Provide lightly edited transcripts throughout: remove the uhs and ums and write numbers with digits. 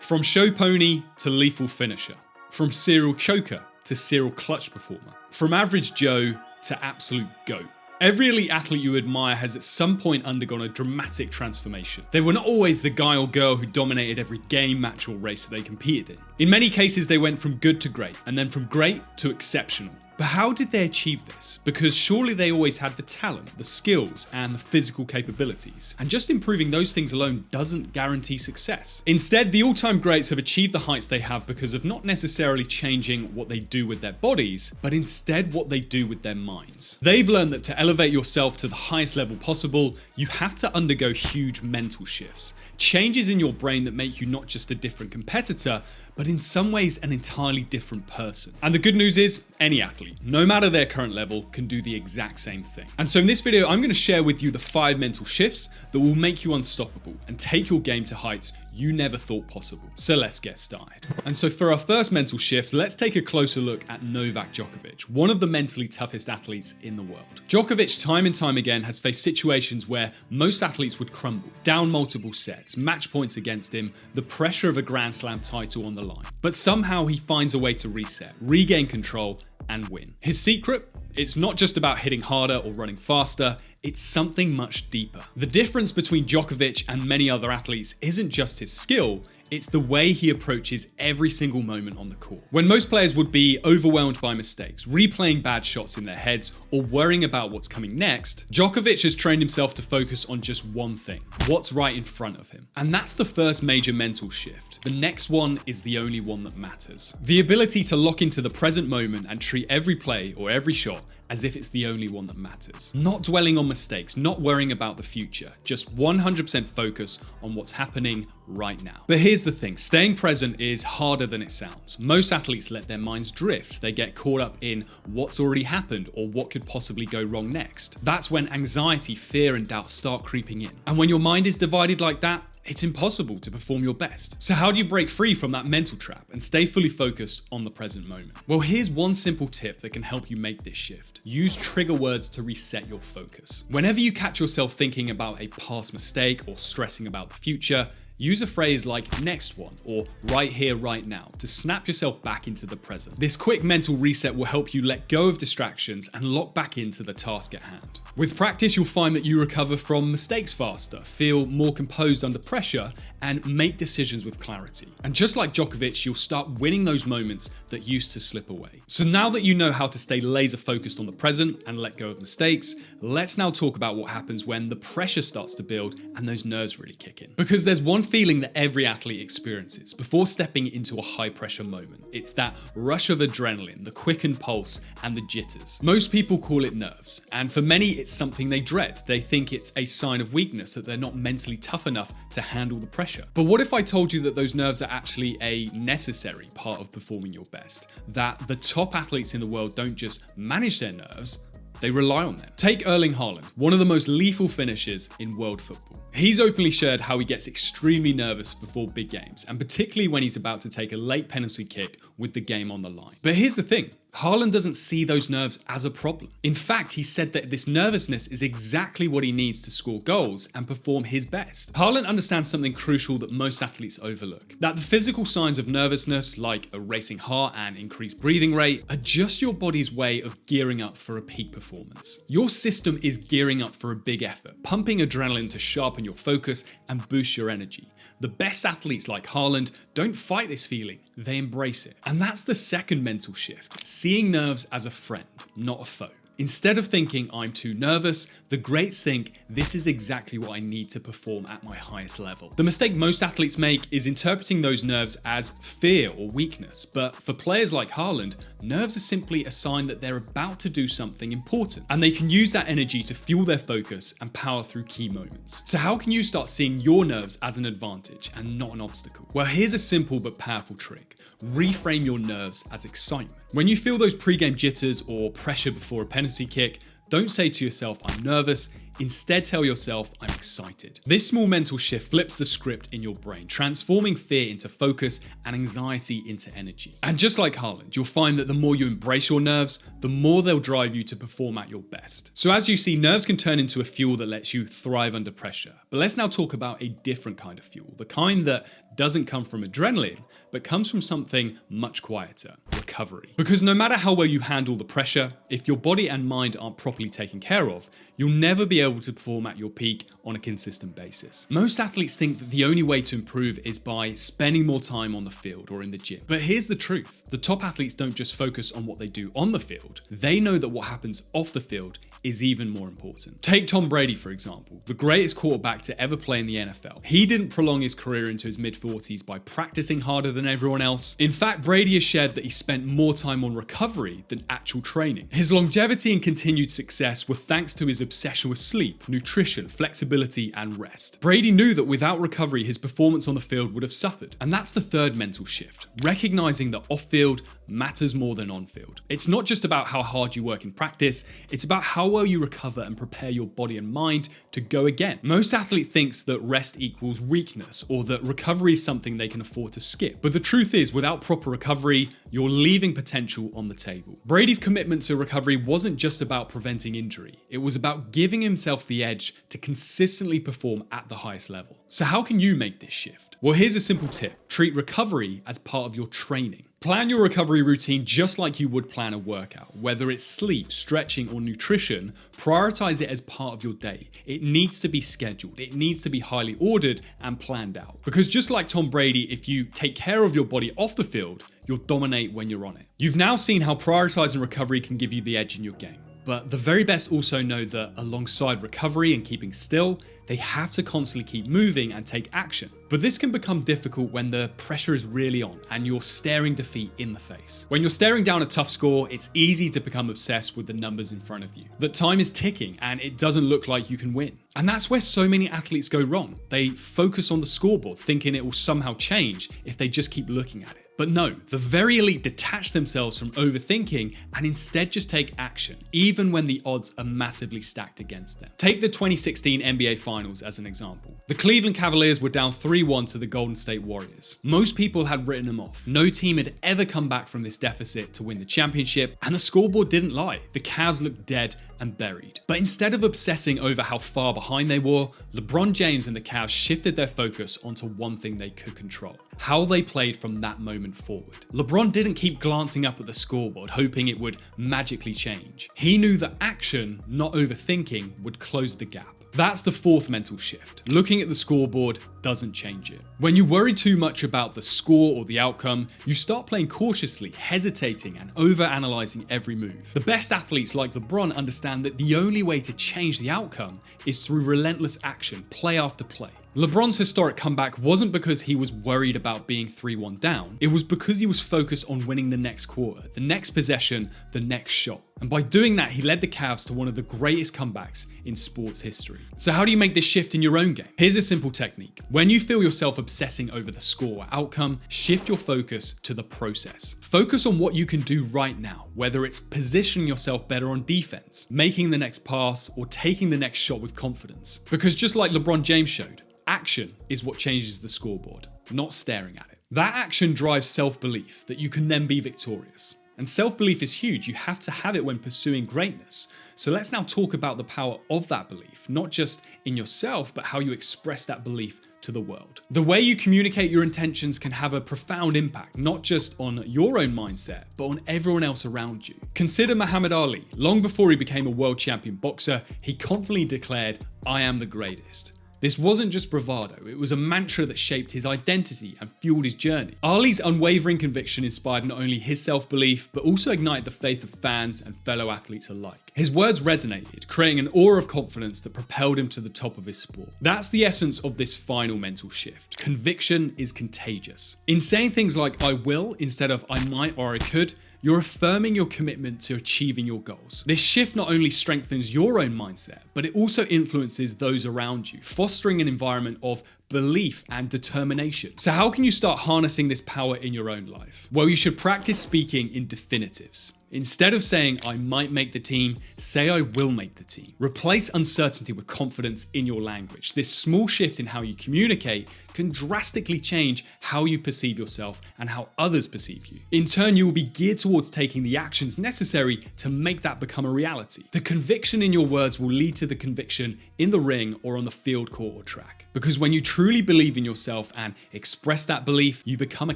From show pony to lethal finisher. From serial choker to serial clutch performer. From average Joe to absolute GOAT. Every elite athlete you admire has at some point undergone a dramatic transformation. They were not always the guy or girl who dominated every game, match or race that they competed in. In many cases they went from good to great, and then from great to exceptional. But how did they achieve this? Because surely they always had the talent, the skills, and the physical capabilities. And just improving those things alone doesn't guarantee success. Instead, the all-time greats have achieved the heights they have because of not necessarily changing what they do with their bodies, but instead what they do with their minds. They've learned that to elevate yourself to the highest level possible, you have to undergo huge mental shifts. Changes in your brain that make you not just a different competitor, but in some ways an entirely different person. And the good news is, any athlete, no matter their current level, can do the exact same thing. And so in this video, I'm going to share with you the 5 mental shifts that will make you unstoppable and take your game to heights you never thought possible. So let's get started. And so for our first mental shift, let's take a closer look at Novak Djokovic, one of the mentally toughest athletes in the world. Djokovic time and time again has faced situations where most athletes would crumble, down multiple sets, match points against him, the pressure of a Grand Slam title on the line. But somehow he finds a way to reset, regain control, and win. His secret? It's not just about hitting harder or running faster, it's something much deeper. The difference between Djokovic and many other athletes isn't just his skill, it's the way he approaches every single moment on the court. When most players would be overwhelmed by mistakes, replaying bad shots in their heads, or worrying about what's coming next, Djokovic has trained himself to focus on just one thing, what's right in front of him. And that's the first major mental shift. The next one is the only one that matters. The ability to lock into the present moment and treat every play or every shot as if it's the only one that matters. Not dwelling on mistakes, not worrying about the future, just 100% focus on what's happening right now. But here's the thing, staying present is harder than it sounds. Most athletes let their minds drift. They get caught up in what's already happened or what could possibly go wrong next. That's when anxiety, fear, and doubt start creeping in. And when your mind is divided like that, it's impossible to perform your best. So how do you break free from that mental trap and stay fully focused on the present moment? Well, here's one simple tip that can help you make this shift. Use trigger words to reset your focus. Whenever you catch yourself thinking about a past mistake or stressing about the future, use a phrase like next one or right here, right now to snap yourself back into the present. This quick mental reset will help you let go of distractions and lock back into the task at hand. With practice, you'll find that you recover from mistakes faster, feel more composed under pressure, and make decisions with clarity. And just like Djokovic, you'll start winning those moments that used to slip away. So now that you know how to stay laser focused on the present and let go of mistakes, let's now talk about what happens when the pressure starts to build and those nerves really kick in. Because there's one feeling that every athlete experiences before stepping into a high pressure moment. It's that rush of adrenaline, the quickened pulse, and the jitters. Most people call it nerves, and for many it's something they dread. They think it's a sign of weakness, that they're not mentally tough enough to handle the pressure. But what if I told you that those nerves are actually a necessary part of performing your best? That the top athletes in the world don't just manage their nerves, they rely on them. Take Erling Haaland, one of the most lethal finishers in world football. He's openly shared how he gets extremely nervous before big games, and particularly when he's about to take a late penalty kick with the game on the line. But here's the thing, Haaland doesn't see those nerves as a problem. In fact, he said that this nervousness is exactly what he needs to score goals and perform his best. Haaland understands something crucial that most athletes overlook, that the physical signs of nervousness, like a racing heart and increased breathing rate, are just your body's way of gearing up for a peak performance. Your system is gearing up for a big effort, pumping adrenaline to sharpen your focus and boost your energy. The best athletes like Haaland don't fight this feeling, they embrace it. And that's the second mental shift, seeing nerves as a friend, not a foe. Instead of thinking I'm too nervous, the greats think this is exactly what I need to perform at my highest level. The mistake most athletes make is interpreting those nerves as fear or weakness, but for players like Haaland, nerves are simply a sign that they're about to do something important, and they can use that energy to fuel their focus and power through key moments. So how can you start seeing your nerves as an advantage and not an obstacle? Well, here's a simple but powerful trick. Reframe your nerves as excitement. When you feel those pre-game jitters or pressure before a penalty kick, don't say to yourself, I'm nervous. Instead, tell yourself, I'm excited. This small mental shift flips the script in your brain, transforming fear into focus and anxiety into energy. And just like Haaland, you'll find that the more you embrace your nerves, the more they'll drive you to perform at your best. So as you see, nerves can turn into a fuel that lets you thrive under pressure. But let's now talk about a different kind of fuel, the kind that doesn't come from adrenaline, but comes from something much quieter: recovery. Because no matter how well you handle the pressure, if your body and mind aren't properly taken care of, you'll never be able to perform at your peak on a consistent basis. Most athletes think that the only way to improve is by spending more time on the field or in the gym. But here's the truth. The top athletes don't just focus on what they do on the field. They know that what happens off the field is even more important. Take Tom Brady, for example, the greatest quarterback to ever play in the NFL. He didn't prolong his career into his mid-40s by practicing harder than everyone else. In fact, Brady has shared that he spent more time on recovery than actual training. His longevity and continued success were thanks to his obsession with sleep, nutrition, flexibility, and rest. Brady knew that without recovery, his performance on the field would have suffered. And that's the third mental shift, recognizing that off-field matters more than on-field. It's not just about how hard you work in practice, it's about how well you recover and prepare your body and mind to go again. Most athletes think that rest equals weakness, or that recovery is something they can afford to skip. But the truth is, without proper recovery, you're leaving potential on the table. Brady's commitment to recovery wasn't just about preventing injury. It was about giving himself the edge to consistently perform at the highest level. So how can you make this shift? Well, here's a simple tip. Treat recovery as part of your training. Plan your recovery routine just like you would plan a workout. Whether it's sleep, stretching, or nutrition, prioritize it as part of your day. It needs to be scheduled. It needs to be highly ordered and planned out. Because just like Tom Brady, if you take care of your body off the field, you'll dominate when you're on it. You've now seen how prioritizing recovery can give you the edge in your game. But the very best also know that alongside recovery and keeping still, they have to constantly keep moving and take action. But this can become difficult when the pressure is really on and you're staring defeat in the face. When you're staring down a tough score, it's easy to become obsessed with the numbers in front of you. That time is ticking and it doesn't look like you can win. And that's where so many athletes go wrong. They focus on the scoreboard, thinking it will somehow change if they just keep looking at it. But no, the very elite detach themselves from overthinking and instead just take action, even when the odds are massively stacked against them. Take the 2016 NBA Finals as an example. The Cleveland Cavaliers were down 3-1 to the Golden State Warriors. Most people had written them off. No team had ever come back from this deficit to win the championship, and the scoreboard didn't lie. The Cavs looked dead and buried. But instead of obsessing over how far behind they were, LeBron James and the Cavs shifted their focus onto one thing they could control: how they played from that moment forward. LeBron didn't keep glancing up at the scoreboard, hoping it would magically change. He knew that action, not overthinking, would close the gap. That's the fourth mental shift. Looking at the scoreboard doesn't change it. When you worry too much about the score or the outcome, you start playing cautiously, hesitating and over-analyzing every move. The best athletes like LeBron understand that the only way to change the outcome is through relentless action, play after play. LeBron's historic comeback wasn't because he was worried about being 3-1 down. It was because he was focused on winning the next quarter, the next possession, the next shot. And by doing that, he led the Cavs to one of the greatest comebacks in sports history. So how do you make this shift in your own game? Here's a simple technique. When you feel yourself obsessing over the score or outcome, shift your focus to the process. Focus on what you can do right now, whether it's positioning yourself better on defense, making the next pass, or taking the next shot with confidence. Because just like LeBron James showed, action is what changes the scoreboard, not staring at it. That action drives self-belief that you can then be victorious. And self-belief is huge. You have to have it when pursuing greatness. So let's now talk about the power of that belief, not just in yourself, but how you express that belief to the world. The way you communicate your intentions can have a profound impact, not just on your own mindset, but on everyone else around you. Consider Muhammad Ali. Long before he became a world champion boxer, he confidently declared, "I am the greatest." This wasn't just bravado, it was a mantra that shaped his identity and fueled his journey. Ali's unwavering conviction inspired not only his self-belief, but also ignited the faith of fans and fellow athletes alike. His words resonated, creating an aura of confidence that propelled him to the top of his sport. That's the essence of this final mental shift. Conviction is contagious. In saying things like "I will" instead of "I might" or "I could," you're affirming your commitment to achieving your goals. This shift not only strengthens your own mindset, but it also influences those around you, fostering an environment of belief, and determination. So how can you start harnessing this power in your own life? Well, you should practice speaking in definitives. Instead of saying, I might make the team, say I will make the team. Replace uncertainty with confidence in your language. This small shift in how you communicate can drastically change how you perceive yourself and how others perceive you. In turn, you will be geared towards taking the actions necessary to make that become a reality. The conviction in your words will lead to the conviction in the ring or on the field, court, or track. Because when you truly believe in yourself and express that belief, you become a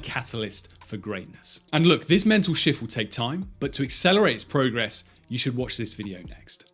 catalyst for greatness. And look, this mental shift will take time, but to accelerate its progress, you should watch this video next.